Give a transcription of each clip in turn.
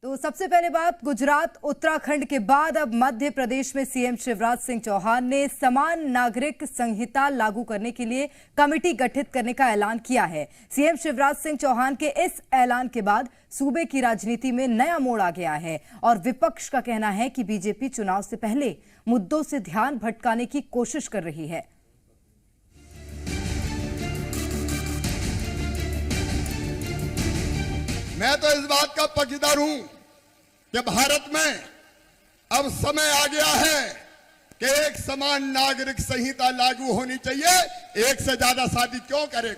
तो सबसे पहले बात गुजरात उत्तराखंड के बाद अब मध्य प्रदेश में सीएम शिवराज सिंह चौहान ने समान नागरिक संहिता लागू करने के लिए कमेटी गठित करने का ऐलान किया है। सीएम शिवराज सिंह चौहान के इस ऐलान के बाद सूबे की राजनीति में नया मोड़ आ गया है और विपक्ष का कहना है कि बीजेपी चुनाव से पहले मुद्दों से ध्यान भटकाने की कोशिश कर रही है। मैं तो इस बात का पक्षधर हूं कि भारत में अब समय आ गया है कि एक समान नागरिक संहिता लागू होनी चाहिए। एक से ज्यादा शादी क्यों करे।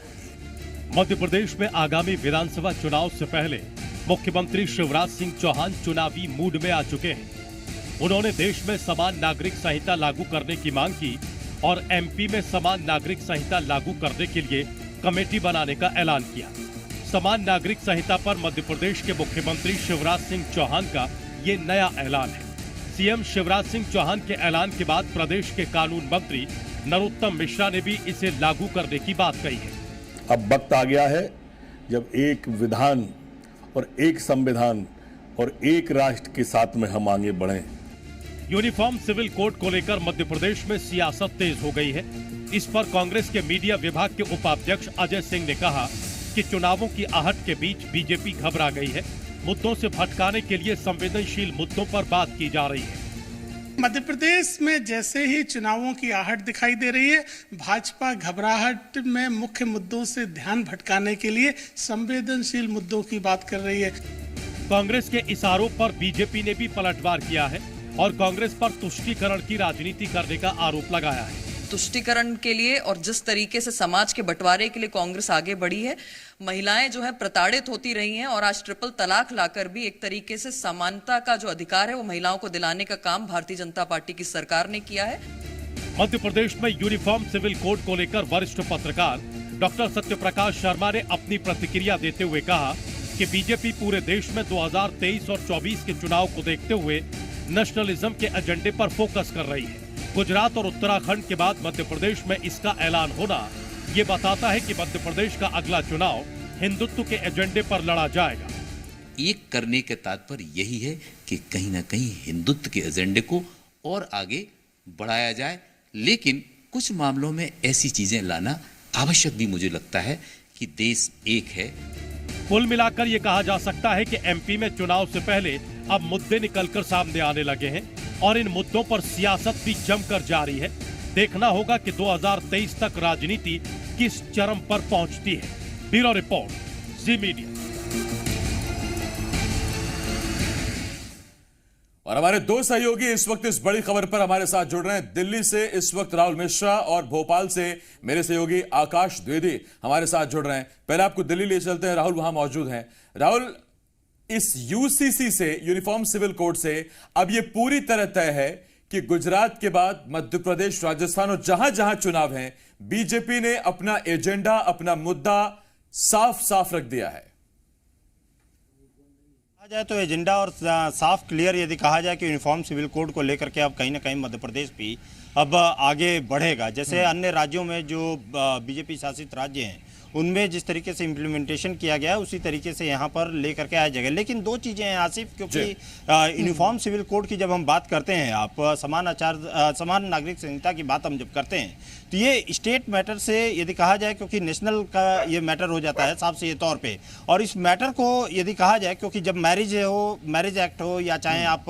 मध्य प्रदेश में आगामी विधानसभा चुनाव से पहले मुख्यमंत्री शिवराज सिंह चौहान चुनावी मूड में आ चुके हैं। उन्होंने देश में समान नागरिक संहिता लागू करने की मांग की और एमपी में समान नागरिक संहिता लागू करने के लिए कमेटी बनाने का ऐलान किया। समान नागरिक संहिता पर मध्य प्रदेश के मुख्यमंत्री शिवराज सिंह चौहान का ये नया ऐलान है। सीएम शिवराज सिंह चौहान के ऐलान के बाद प्रदेश के कानून मंत्री नरोत्तम मिश्रा ने भी इसे लागू करने की बात कही है। अब वक्त आ गया है जब एक विधान और एक संविधान और एक राष्ट्र के साथ में हम आगे बढ़ें। यूनिफॉर्म सिविल कोड को लेकर मध्य प्रदेश में सियासत तेज हो गई है। इस पर कांग्रेस के मीडिया विभाग के उपाध्यक्ष अजय सिंह ने कहा कि चुनावों की आहट के बीच बीजेपी घबरा गई है। मुद्दों से भटकाने के लिए संवेदनशील मुद्दों पर बात की जा रही है। मध्य प्रदेश में जैसे ही चुनावों की आहट दिखाई दे रही है, भाजपा घबराहट में मुख्य मुद्दों से ध्यान भटकाने के लिए संवेदनशील मुद्दों की बात कर रही है। कांग्रेस के इस आरोप पर बीजेपी ने भी पलटवार किया है और कांग्रेस पर तुष्टीकरण की राजनीति करने का आरोप लगाया है। तुष्टीकरण के लिए और जिस तरीके से समाज के बंटवारे के लिए कांग्रेस आगे बढ़ी है, महिलाएं जो है प्रताड़ित होती रही हैं और आज ट्रिपल तलाक लाकर भी एक तरीके से समानता का जो अधिकार है वो महिलाओं को दिलाने का काम भारतीय जनता पार्टी की सरकार ने किया है। मध्य प्रदेश में यूनिफॉर्म सिविल कोड को लेकर वरिष्ठ पत्रकार डॉक्टर सत्यप्रकाश शर्मा ने अपनी प्रतिक्रिया देते हुए कहा कि बीजेपी पूरे देश में 2023 और 24 के चुनाव को देखते हुए नेशनलिज्म के एजेंडे पर फोकस कर रही है। गुजरात और उत्तराखंड के बाद मध्य प्रदेश में इसका ऐलान होना ये बताता है कि मध्य प्रदेश का अगला चुनाव हिंदुत्व के एजेंडे पर लड़ा जाएगा। एक करने के तात्पर्य यही है कि कहीं ना कहीं हिंदुत्व के एजेंडे को और आगे बढ़ाया जाए, लेकिन कुछ मामलों में ऐसी चीजें लाना आवश्यक भी मुझे लगता है कि देश एक है। कुल मिलाकर ये कहा जा सकता है कि एमपी में चुनाव से पहले अब मुद्दे निकलकर सामने आने लगे हैं और इन मुद्दों पर सियासत भी जमकर जारी है। देखना होगा कि 2023 तक राजनीति किस चरम पर पहुंचती है। ब्यूरो रिपोर्ट, जी मीडिया। और हमारे दो सहयोगी इस वक्त इस बड़ी खबर पर हमारे साथ जुड़ रहे हैं। दिल्ली से इस वक्त राहुल मिश्रा और भोपाल से मेरे सहयोगी आकाश द्विवेदी हमारे साथ जुड़ रहे हैं। पहले आपको दिल्ली ले चलते हैं, राहुल वहां मौजूद हैं। राहुल, इस यूसीसी से, यूनिफॉर्म सिविल कोड से अब यह पूरी तरह तय है कि गुजरात के बाद मध्य प्रदेश, राजस्थान और जहां जहां चुनाव हैं, बीजेपी ने अपना एजेंडा, अपना मुद्दा साफ साफ रख दिया है। कहा जाए तो एजेंडा और साफ क्लियर यदि कहा जाए कि यूनिफॉर्म सिविल कोड को लेकर के अब कहीं ना कहीं मध्य प्रदेश भी अब आगे बढ़ेगा। जैसे अन्य राज्यों में जो बीजेपी शासित राज्य हैं उनमें जिस तरीके से इम्प्लीमेंटेशन किया गया है उसी तरीके से यहाँ पर लेकर के आया जाएगा। लेकिन दो चीज़ें हैं आसिफ, क्योंकि यूनिफॉर्म सिविल कोड की जब हम बात करते हैं, आप समान नागरिक संहिता की बात हम जब करते हैं तो ये स्टेट मैटर से यदि कहा जाए, क्योंकि नेशनल का ये मैटर हो जाता है साफ सीधे तौर पे। और इस मैटर को यदि कहा जाए, क्योंकि जब मैरिज एक्ट हो या चाहे आप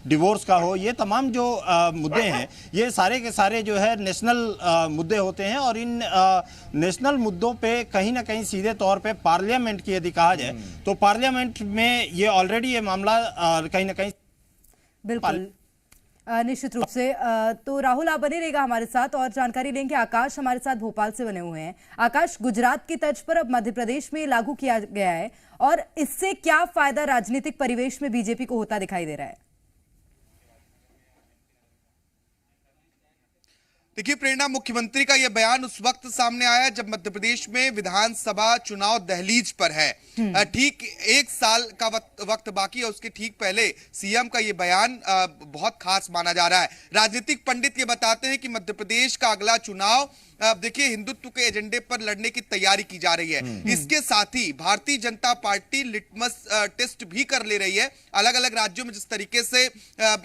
डिवोर्स का हो, ये तमाम जो मुद्दे हैं ये सारे के सारे जो है नेशनल मुद्दे होते हैं और इन नेशनल मुद्दों पे कहीं ना कहीं सीधे तौर पे पार्लियामेंट की यदि कहा जाए तो पार्लियामेंट में ये ऑलरेडी ये मामला कहीं ना कहीं बिल्कुल निश्चित रूप से। तो राहुल, आप बने रहेगा हमारे साथ और जानकारी लेंगे। आकाश हमारे साथ भोपाल से बने हुए हैं। आकाश, गुजरात की तर्ज पर अब मध्य प्रदेश में लागू किया गया है और इससे क्या फायदा राजनीतिक परिवेश में बीजेपी को होता दिखाई दे रहा है? देखिए प्रेरणा, मुख्यमंत्री का यह बयान उस वक्त सामने आया जब मध्य प्रदेश में विधानसभा चुनाव दहलीज पर है। ठीक एक साल का वक्त बाकी है, उसके ठीक पहले सीएम का यह बयान बहुत खास माना जा रहा है। राजनीतिक पंडित ये बताते हैं कि मध्य प्रदेश का अगला चुनाव देखिए हिंदुत्व के एजेंडे पर लड़ने की तैयारी की जा रही है। इसके साथ ही Bharatiya Janata party litmus test भी कर ले रही है। अलग अलग राज्यों में जिस तरीके से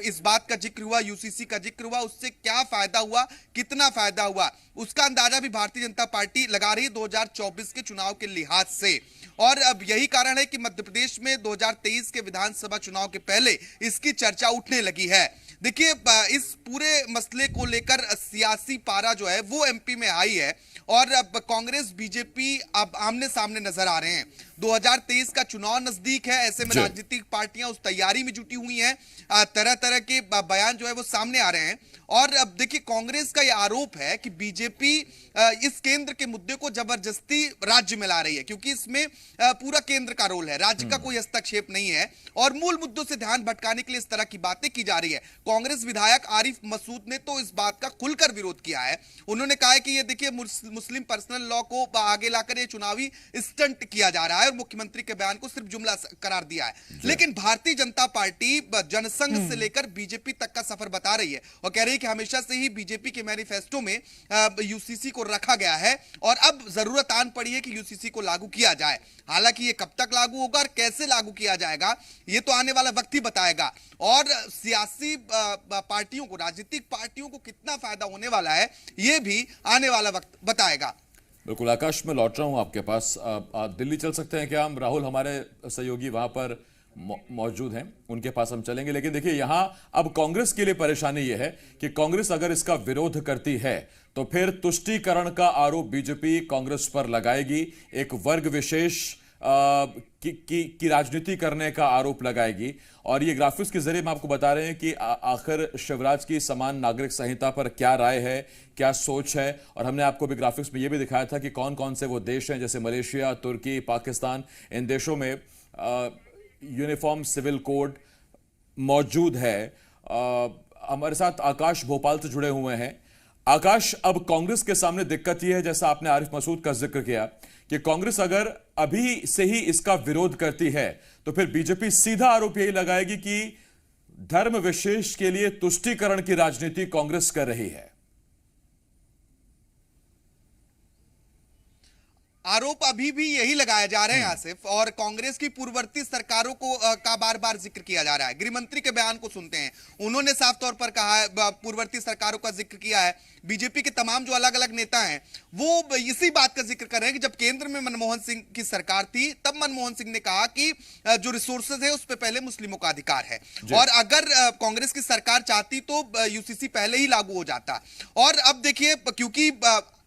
इस बात का जिक्र हुआ, यूसीसी का जिक्र हुआ, उससे क्या फायदा हुआ, कितना फायदा हुआ, उसका अंदाजा भी भारतीय जनता पार्टी लगा रही है 2024 के चुनाव के लिहाज से। और अब यही कारण है कि मध्य प्रदेश में 2023 के विधानसभा चुनाव के पहले इसकी चर्चा उठने लगी है। देखिए इस पूरे मसले को लेकर सियासी पारा जो है वो एमपी में आई है और अब कांग्रेस बीजेपी अब आमने सामने नजर आ रहे हैं। 2023 का चुनाव नजदीक है, ऐसे में राजनीतिक पार्टियां उस तैयारी में जुटी हुई हैं। तरह तरह के बयान जो है वो सामने आ रहे हैं। और अब देखिए कांग्रेस का यह आरोप है कि बीजेपी इस केंद्र के मुद्दे को जबरदस्ती राज्य में ला रही है, क्योंकि इसमें पूरा केंद्र का रोल है, राज्य का कोई हस्तक्षेप नहीं है और मूल मुद्दों से ध्यान भटकाने के लिए इस तरह की बातें की जा रही है। कांग्रेस विधायक आरिफ मसूद ने तो इस बात का खुलकर विरोध किया है। उन्होंने कहा है कि ये देखिए मुस्लिम पर्सनल लॉ को आगे लाकर ये चुनावी स्टंट किया जा रहा है और मुख्यमंत्री के बयान को सिर्फ जुमला करार दिया है। लेकिन भारतीय जनता पार्टी जनसंघ से लेकर बीजेपी तक का सफर बता रही है और कह रही है कि हमेशा से ही बीजेपी के मैनिफेस्टो में यूसीसी को रखा गया है और अब जरूरत आन पड़ी है कि यूसीसी को लागू किया जाए। हालांकि ये कब तक लागू होगा और कैसे लागू किया जाएगा ये तो आने वाला वक्त ही बताएगा और सियासी पार्टियों को, राजनीतिक पार्टियों को कितना फायदा होने वाला है ये भी आने वाला वक्त बताएगा। बिल्कुल आकाश, में लौट रहा हूं आपके पास। दिल्ली चल सकते हैं क्या हम? राहुल हमारे सहयोगी वहां पर मौजूद हैं, उनके पास हम चलेंगे। लेकिन देखिए यहां अब कांग्रेस के लिए परेशानी यह है कि कांग्रेस अगर इसका विरोध करती है तो फिर तुष्टीकरण का आरोप बीजेपी कांग्रेस पर लगाएगी, एक वर्ग विशेष की राजनीति करने का आरोप लगाएगी। और ये ग्राफिक्स के जरिए हम आपको बता रहे हैं कि आखिर शिवराज की समान नागरिक संहिता पर क्या राय है, क्या सोच है। और हमने आपको भी ग्राफिक्स में ये भी दिखाया था कि कौन कौन से वो देश हैं, जैसे मलेशिया, तुर्की, पाकिस्तान, इन देशों में यूनिफॉर्म सिविल कोड मौजूद है। हमारे साथ आकाश भोपाल से जुड़े हुए हैं। आकाश, अब कांग्रेस के सामने दिक्कत यह है, जैसा आपने आरिफ मसूद का जिक्र किया, कि कांग्रेस अगर अभी से ही इसका विरोध करती है तो फिर बीजेपी सीधा आरोप यही लगाएगी कि धर्म विशेष के लिए तुष्टीकरण की राजनीति कांग्रेस कर रही है। आरोप अभी भी यही लगाए जा रहे हैं आसिफ, और कांग्रेस की पूर्ववर्ती सरकारों को का बार बार जिक्र किया जा रहा है। गृहमंत्री के बयान को सुनते हैं, उन्होंने साफ तौर पर कहा है, पूर्ववर्ती सरकारों का जिक्र किया है। बीजेपी के तमाम जो अलग अलग नेता हैं वो इसी बात का जिक्र कर रहे हैं कि जब केंद्र में मनमोहन सिंह की सरकार थी तब मनमोहन सिंह ने कहा कि जो रिसोर्सेज है उस पर पहले मुस्लिमों का अधिकार है और अगर कांग्रेस की सरकार चाहती तो यूसीसी पहले ही लागू हो जाता। और अब देखिए क्योंकि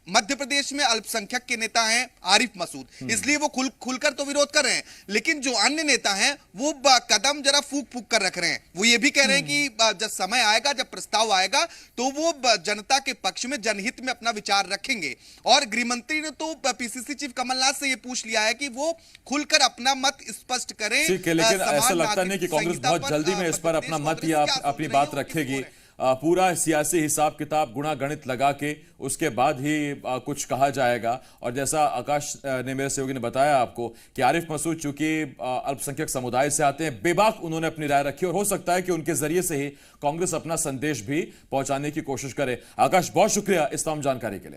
मध्य प्रदेश में अल्पसंख्यक के नेता हैं आरिफ मसूद, इसलिए वो खुलकर तो विरोध कर रहे हैं, लेकिन जो अन्य नेता हैं वो कदम जरा फूक फूक कर रख रहे हैं। वो ये भी कह रहे हैं कि जब समय आएगा, जब प्रस्ताव आएगा तो वो जनता के पक्ष में, जनहित में अपना विचार रखेंगे। और गृहमंत्री ने तो पीसीसी चीफ कमलनाथ से ये पूछ लिया है कि वो खुलकर अपना मत स्पष्ट करें। लेकिन ऐसा लगता नहीं कि कांग्रेस बहुत जल्दी में इस पर अपना मत या अपनी बात रखेगी। पूरा सियासी हिसाब किताब गुणा गणित लगा के उसके बाद ही कुछ कहा जाएगा। और जैसा आकाश ने, मेरे सहयोगी ने बताया आपको कि आरिफ मसूद चूंकि अल्पसंख्यक समुदाय से आते हैं, बेबाक उन्होंने अपनी राय रखी और हो सकता है कि उनके जरिए से ही कांग्रेस अपना संदेश भी पहुंचाने की कोशिश करे। आकाश, बहुत शुक्रिया इस तमाम जानकारी के लिए।